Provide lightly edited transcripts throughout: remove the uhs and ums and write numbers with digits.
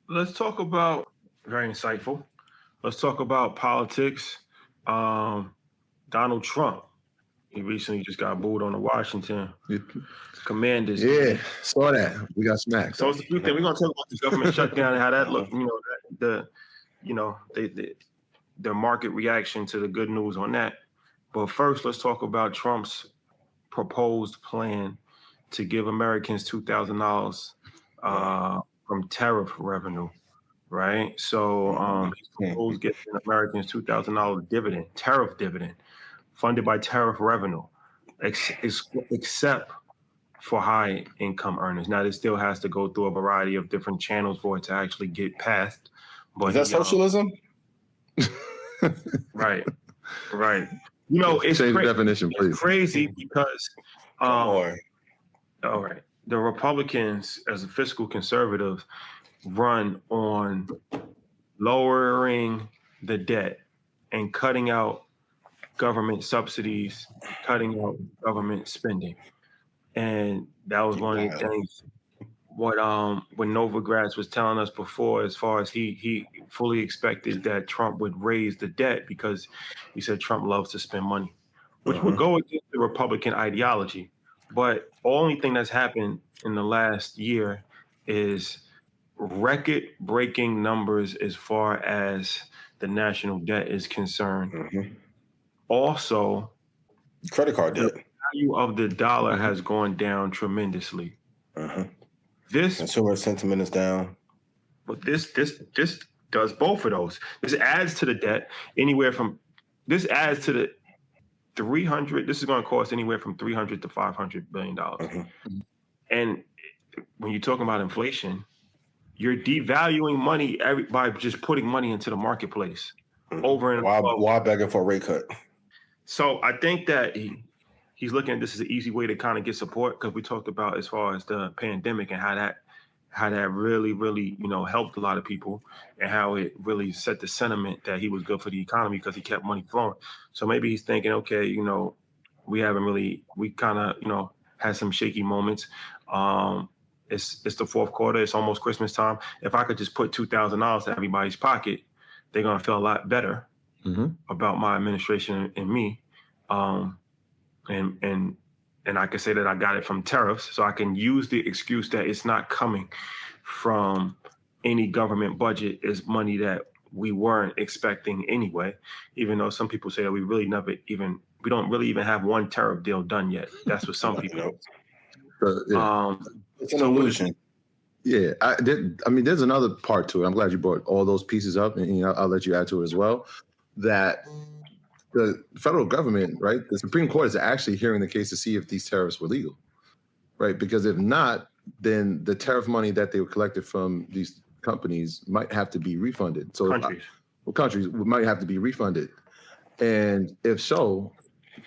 Let's talk about very insightful. Let's talk about politics. Um, Donald Trump. He recently just got booed on the Washington Commanders Yeah, game. saw that. We got smacked. So it's a few things. We're gonna talk about the government shutdown and how that looked. You know the market reaction to the good news on that. But first, let's talk about Trump's proposed plan to give Americans $2,000 from tariff revenue. Right. So he's proposed giving Americans $2,000 dividend, tariff dividend, funded by tariff revenue, except for high income earners. Now, this still has to go through a variety of different channels for it to actually get passed. But Is that socialism? Right, right. You know, it's Change the definition, please. It's crazy because, Come all right, the Republicans, as a fiscal conservative, run on lowering the debt and cutting out government subsidies, cutting out government spending. And that was one of the things what Novogratz was telling us before, as far as he fully expected that Trump would raise the debt because he said Trump loves to spend money, which would go against the Republican ideology. But the only thing that's happened in the last year is record-breaking numbers as far as the national debt is concerned. Also, credit card debt. The value of the dollar has gone down tremendously. This consumer sentiment is down. But this does both of those. This adds to the debt this adds to the 300. This is going to cost anywhere from $300 to $500 billion. And when you're talking about inflation, you're devaluing money by just putting money into the marketplace over and why begging for a rate cut? So I think that he's looking at this as an easy way to kind of get support, because we talked about as far as the pandemic and how that really, really, helped a lot of people, and how it really set the sentiment that he was good for the economy because he kept money flowing. So maybe he's thinking, okay, we kind of, had some shaky moments. It's the fourth quarter. It's almost Christmas time. If I could just put $2,000 to everybody's pocket, they're going to feel a lot better about my administration and me. And I can say that I got it from tariffs, so I can use the excuse that it's not coming from any government budget. Is money that we weren't expecting anyway, even though some people say that we don't really even have one tariff deal done yet. That's what some people it's an illusion. Yeah, I mean, there's another part to it. I'm glad you brought all those pieces up, and I'll let you add to it as well. That the federal government, right, the Supreme Court is actually hearing the case to see if these tariffs were legal, right? Because if not, then the tariff money that they were collected from these companies might have to be refunded. So countries might have to be refunded. And if so,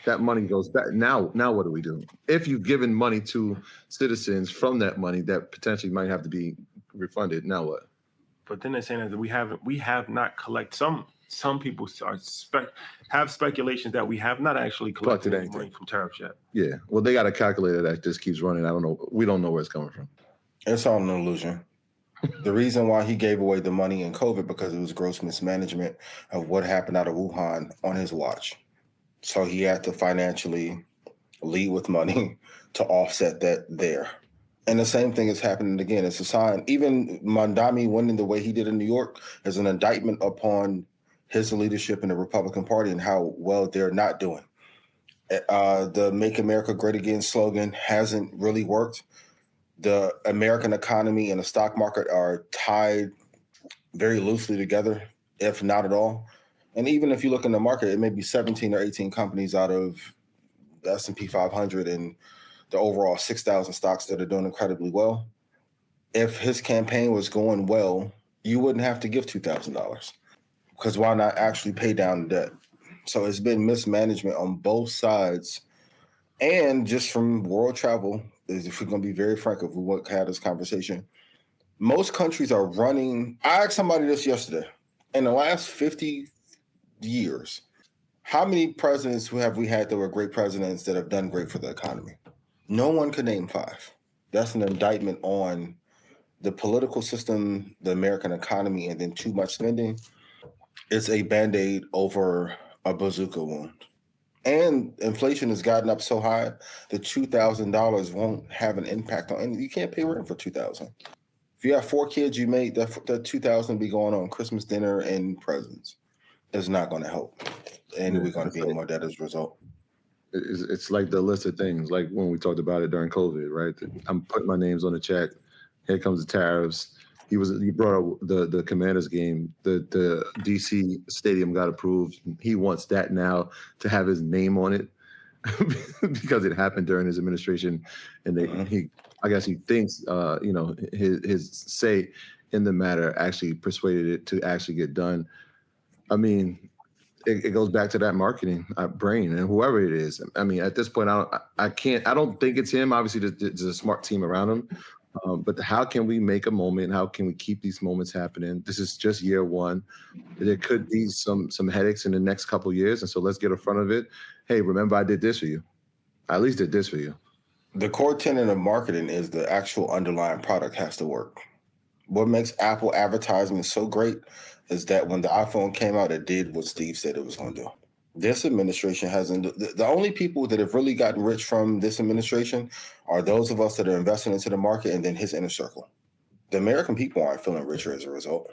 that money goes back. Now what do we do? If you've given money to citizens from that money that potentially might have to be refunded, now what? But then they're saying that we have not collected some people have speculations that we have not actually collected any money from tariffs yet. Yeah, well, they got a calculator that just keeps running. I don't know. We don't know where it's coming from. It's all an illusion. The reason why he gave away the money in COVID because it was gross mismanagement of what happened out of Wuhan on his watch. So he had to financially lead with money to offset that there. And the same thing is happening again. It's a sign. Even Mondami winning the way he did in New York is an indictment upon his leadership in the Republican Party and how well they're not doing. The Make America Great Again slogan hasn't really worked. The American economy and the stock market are tied very loosely together, if not at all. And even if you look in the market, it may be 17 or 18 companies out of the S&P 500 and the overall 6,000 stocks that are doing incredibly well. If his campaign was going well, you wouldn't have to give $2,000, because why not actually pay down the debt? So it's been mismanagement on both sides. And just from world travel, if we're going to be very frank, if we want to have this conversation, most countries are running. I asked somebody this yesterday. In the last 50 years, how many presidents have we had that were great presidents that have done great for the economy? No one could name 5. That's an indictment on the political system, the American economy, and then too much spending, it's a Band-Aid over a bazooka wound. And inflation has gotten up so high that $2,000 won't have an impact on, and you can't pay rent for $2,000. If you have 4 kids, you made that $2,000 be going on Christmas dinner and presents. It's not going to help, and Yeah, we're going to it's be in like, more debt as a result. it's like the list of things, like when we talked about it during COVID, right? I'm putting my names on the check. Here comes the tariffs. He brought up the Commanders game. The DC stadium got approved. He wants that now to have his name on it because it happened during his administration, and I guess he thinks his say in the matter actually persuaded it to actually get done. I mean, it goes back to that marketing brain and whoever it is. I mean, at this point, I don't think it's him. Obviously, there's a smart team around him. But how can we make a moment? How can we keep these moments happening? This is just year one. There could be some headaches in the next couple of years, and so let's get in front of it. Hey, remember I did this for you. I at least did this for you. The core tenet of marketing is the actual underlying product has to work. What makes Apple advertising so great is that when the iPhone came out, it did what Steve said it was going to do. This administration hasn't. The only people that have really gotten rich from this administration are those of us that are investing into the market and then his inner circle. The American people aren't feeling richer as a result.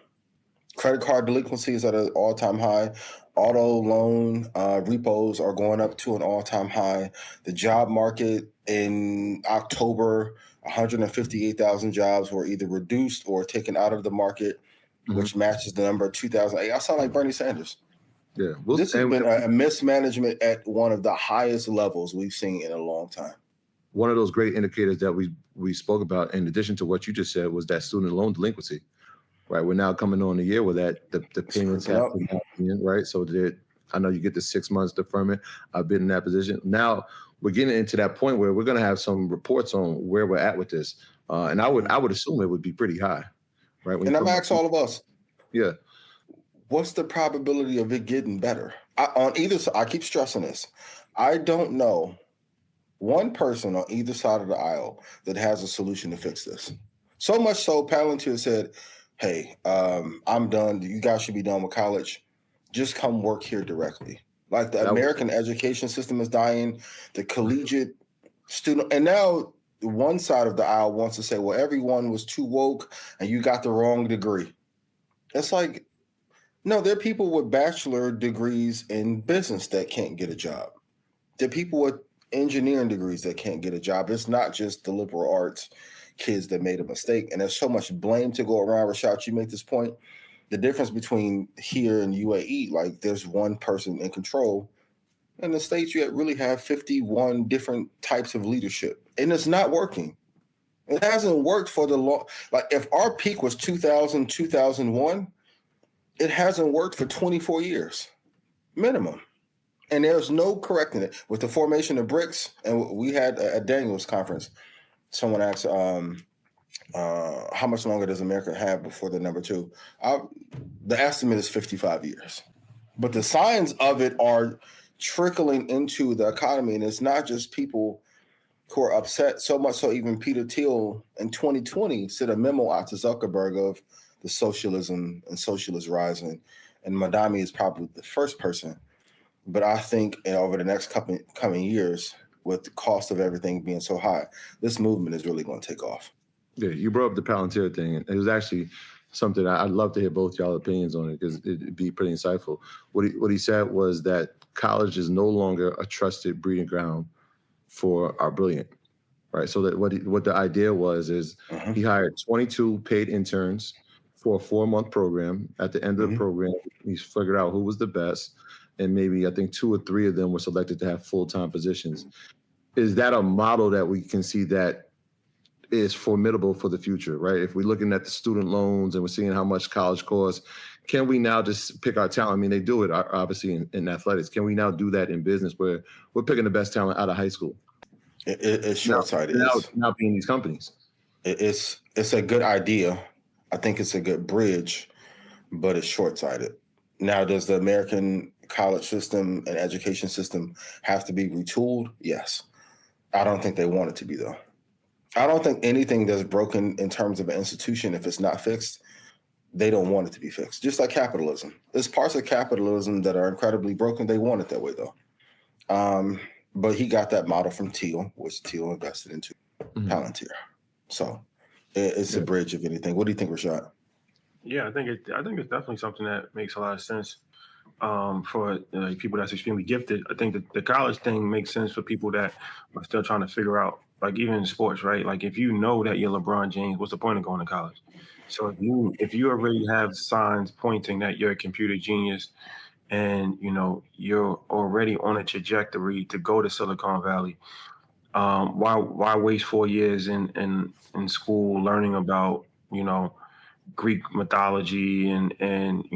Credit card delinquency is at an all-time high. Auto loan repos are going up to an all-time high. The job market in October, 158,000 jobs were either reduced or taken out of the market, which matches the number of 2008. I sound like Bernie Sanders. Yeah, this has been a mismanagement at one of the highest levels we've seen in a long time. One of those great indicators that we spoke about, in addition to what you just said, was that student loan delinquency. Right, we're now coming on a year where the payments have to be in, right. So I know you get the 6 months deferment. I've been in that position. Now we're getting into that point where we're going to have some reports on where we're at with this, and I would assume it would be pretty high, right? And I'm asking all of us, yeah, what's the probability of it getting better? On either side, I keep stressing this. I don't know one person on either side of the aisle that has a solution to fix this. So much so, Palantir said, hey, I'm done. You guys should be done with college. Just come work here directly. Like the American education system is dying, the collegiate student. And now one side of the aisle wants to say, well, everyone was too woke and you got the wrong degree. It's like, no, there are people with bachelor degrees in business that can't get a job. There are people with engineering degrees that can't get a job. It's not just the liberal arts kids that made a mistake. And there's so much blame to go around. Rashad, you make this point. The difference between here and UAE, like there's one person in control. In the States, you really have 51 different types of leadership. And it's not working. It hasn't worked for the long. Like if our peak was 2000, 2001, it hasn't worked for 24 years, minimum. And there's no correcting it. With the formation of BRICS, and we had a Daniels conference, someone asked, how much longer does America have before the number 2? The estimate is 55 years. But the signs of it are trickling into the economy. And it's not just people who are upset, so much so even Peter Thiel in 2020 sent a memo out to Zuckerberg of the socialism and socialist rising. And Madami is probably the first person. But I think over the next coming years, with the cost of everything being so high, this movement is really going to take off. Yeah, you brought up the Palantir thing. It was actually something I'd love to hear both y'all opinions on it because it'd be pretty insightful. What he said was that college is no longer a trusted breeding ground for our brilliant, right? So that what the idea was is he hired 22 paid interns for a 4-month program. At the end of the program, he figured out who was the best, and maybe I think 2 or 3 of them were selected to have full-time positions. Is that a model that we can see that is formidable for the future, right? If we're looking at the student loans and we're seeing how much college costs, can we now just pick our talent? I mean, they do it obviously in athletics. Can we now do that in business where we're picking the best talent out of high school? It's short-sighted. Now being these companies. It's a good idea. I think it's a good bridge, but it's short-sighted. Now, does the American college system and education system have to be retooled? Yes. I don't think they want it to be, though. I don't think anything that's broken in terms of an institution, if it's not fixed, they don't want it to be fixed. Just like capitalism. There's parts of capitalism that are incredibly broken. They want it that way, though. But he got that model from Teal, which Teal invested into Palantir. So it's a bridge, if anything. What do you think, Rashad? Yeah, I think it's definitely something that makes a lot of sense for people that's extremely gifted. I think that the college thing makes sense for people that are still trying to figure out, like even in sports, right? Like if you know that you're LeBron James, what's the point of going to college? So if you already have signs pointing that you're a computer genius and you're already on a trajectory to go to Silicon Valley, why waste 4 years in school learning about Greek mythology and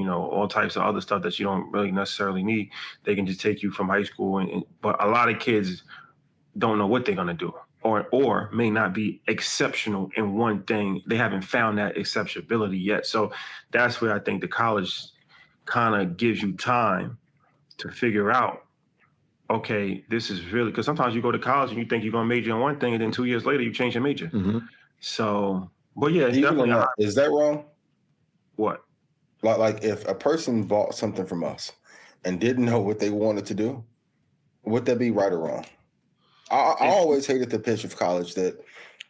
all types of other stuff that you don't really necessarily need? They can just take you from high school, but a lot of kids don't know what they're gonna do, or may not be exceptional in one thing. They haven't found that exceptionability yet. So that's where I think the college kind of gives you time to figure out, okay, this is really, because sometimes you go to college and you think you're gonna major in one thing, and then 2 years later you change your major. So, but yeah, it's Even definitely that, is that wrong? What? Like if a person bought something from us and didn't know what they wanted to do, would that be right or wrong? I always hated the pitch of college that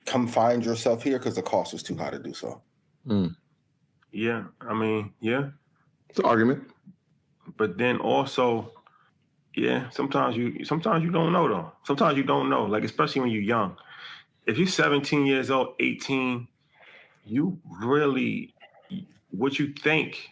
come find yourself here because the cost was too high to do so. Yeah, I mean, yeah. It's an argument. But then also, yeah, sometimes you don't know though. Sometimes you don't know, like especially when you're young. If you're 17 years old, 18, you really, what you think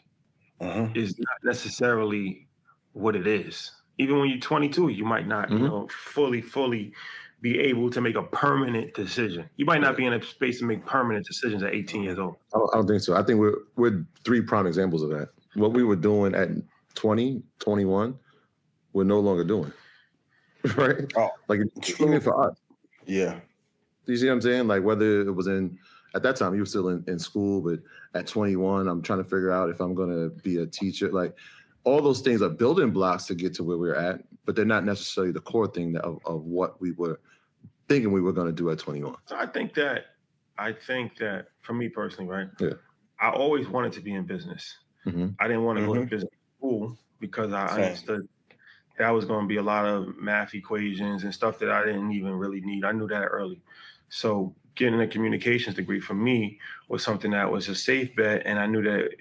is not necessarily what it is. Even when you're 22, you might not, fully be able to make a permanent decision. You might not be in a space to make permanent decisions at 18 years old. I don't think so. I think we're three prime examples of that. What we were doing at 20, 21, we're no longer doing. Right? Oh, like even for us. Yeah. You see what I'm saying? Like whether it was at that time you were still in school, but at 21, I'm trying to figure out if I'm going to be a teacher. Like all those things are building blocks to get to where we're at, but they're not necessarily the core thing of what we were thinking we were going to do at 21. So I think that for me personally, right? Yeah. I always wanted to be in business. I didn't want to go to business school because I understood that was going to be a lot of math equations and stuff that I didn't even really need. I knew that early. So getting a communications degree for me was something that was a safe bet. And I knew that,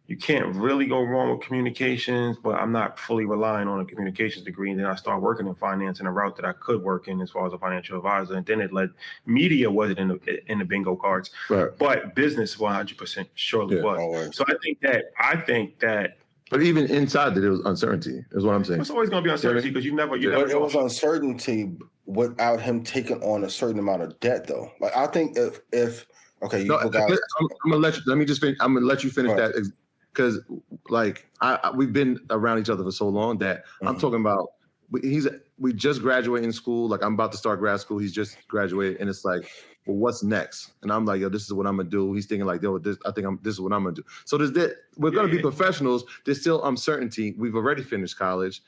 you can't really go wrong with communications, but I'm not fully relying on a communications degree. And then I started working in finance in a route that I could work in as far as a financial advisor. And then it led, media wasn't in the bingo cards, but business 100% surely was. Always. So I think that. But even inside that, it was uncertainty, is what I'm saying. It's always going to be uncertainty because you never. But it was uncertainty without him taking on a certain amount of debt, though. Like I think if okay, I'm gonna let you. Let me just finish. I'm gonna let you finish that because, like, we've been around each other for so long that I'm talking about. We just graduated in school. Like I'm about to start grad school. He's just graduated, and it's like, well, what's next? And I'm like, yo, this is what I'm gonna do. He's thinking like, yo, this is what I'm gonna do. So we're gonna be professionals. There's still uncertainty. We've already finished college,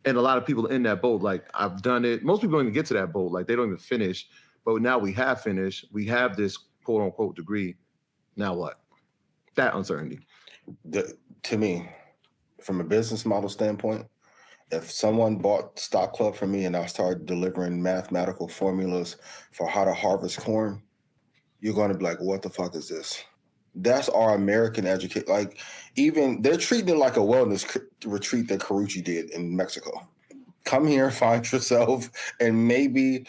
and a lot of people in that boat. Like I've done it. Most people don't even get to that boat. Like they don't even finish. But now we have finished. We have this quote unquote degree. Now what? That uncertainty. To me, from a business model standpoint, if someone bought Stock Club from me and I started delivering mathematical formulas for how to harvest corn, you're going to be like, what the fuck is this? That's our American education. Like, even they're treating it like a wellness retreat that Carucci did in Mexico. Come here, find yourself, and maybe,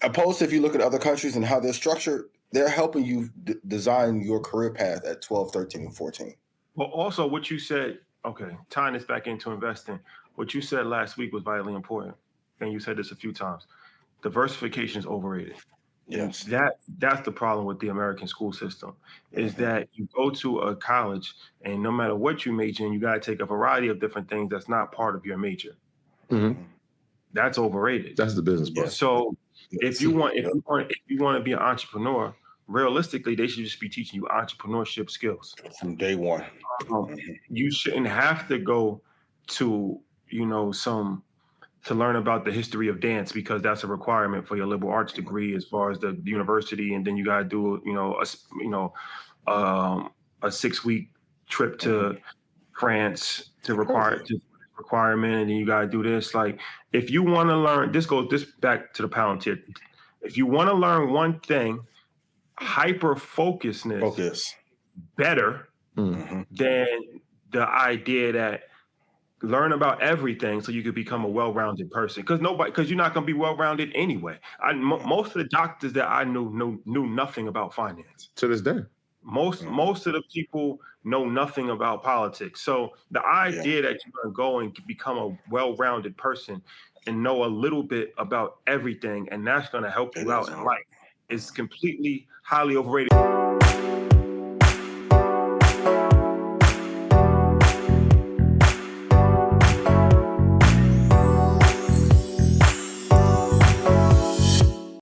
opposed to if you look at other countries and how they're structured, they're helping you design your career path at 12, 13, and 14. Well, also what you said, okay, tying this back into investing, what you said last week was vitally important. And you said this a few times. Diversification is overrated. Yes. That's the problem with the American school system, is that you go to a college and no matter what you major in, you got to take a variety of different things that's not part of your major. That's overrated. That's the business part. So if you want to be an entrepreneur, realistically, they should just be teaching you entrepreneurship skills from day one. You shouldn't have to go to some to learn about the history of dance because that's a requirement for your liberal arts degree as far as the university, and then you got to do a 6-week trip to France to requirement, and then you got to do this. Like, if you want to learn, this back to the Palantir. If you want to learn one thing, hyper focus better than the idea that learn about everything so you could become a well-rounded person. Because you're not going to be well-rounded anyway. Most of the doctors that I knew nothing about finance to this day. Most of the people know nothing about politics. So the idea that you're going to go and become a well-rounded person and know a little bit about everything, and that's going to help you out in life, is completely highly overrated.